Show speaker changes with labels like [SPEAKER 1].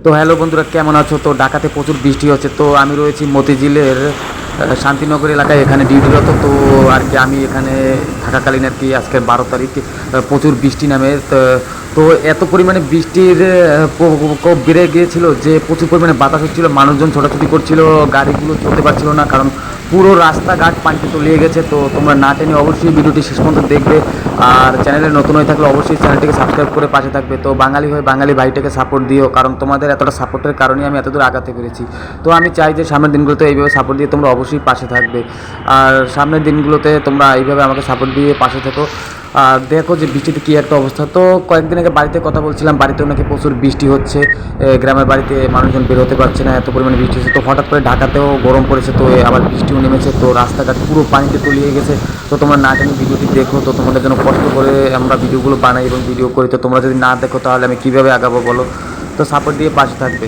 [SPEAKER 1] তো হ্যালো বন্ধুরা, কেমন আছো? তো ঢাকাতে প্রচুর বৃষ্টি হচ্ছে। তো আমি রয়েছি মতিঝিলের শান্তিনগর এলাকায়, এখানে ডিউটিরত। তো আর কি আমি এখানে থাকাকালীন আর কি আজকের 12 তারিখ প্রচুর বৃষ্টি নামে। তো এত পরিমাণে বৃষ্টির প্রকোপ বেড়ে গিয়েছিল যে প্রচুর পরিমাণে বাতাস হচ্ছিল, মানুষজন ছোটাছুটি করছিল, গাড়িগুলো চলতে পারছিল না, কারণ পুরো রাস্তাঘাট পানিতে তলিয়ে গেছে। তো তোমরা না টেনে অবশ্যই ভিডিওটি শেষ পর্যন্ত দেখবে, আর চ্যানেলে নতুন হয়ে থাকলে অবশ্যই চ্যানেলটিকে সাবস্ক্রাইব করে পাশে থাকবে। তো বাঙালি হয়ে বাঙালি ভাইটাকে সাপোর্ট দিও, কারণ তোমাদের এতটা সাপোর্টের কারণেই আমি এতদূর আগাতে পেরেছি। তো আমি চাই যে সামনের দিনগুলোতে এইভাবে সাপোর্ট দিয়ে তোমরা অবশ্যই পাশে থাকবে, আর সামনের দিনগুলোতে তোমরা এইভাবে আমাকে সাপোর্ট দিয়ে পাশে থেকো। আর দেখো যে বৃষ্টিতে কী একটা অবস্থা। তো কয়েকদিন আগে বাড়িতে কথা বলছিলাম, বাড়িতেও নাকি প্রচুর বৃষ্টি হচ্ছে, গ্রামের বাড়িতে মানুষজন বের হতে পারছে না, এত পরিমাণে বৃষ্টি হচ্ছে। তো হঠাৎ করে ঢাকাতেও গরম পড়েছে, তো আবার বৃষ্টিও নেমেছে, তো রাস্তাঘাট পুরো পানিতে তলিয়ে গেছে। তো তোমরা না জানি ভিডিওটি দেখো, তো তোমাদের জন্য কষ্ট করে আমরা ভিডিওগুলো বানাই এবং ভিডিও করি। তো তোমরা যদি না দেখো তাহলে আমি কীভাবে আগাবো বলো? তো সাপোর্ট দিয়ে পাশে থাকবে।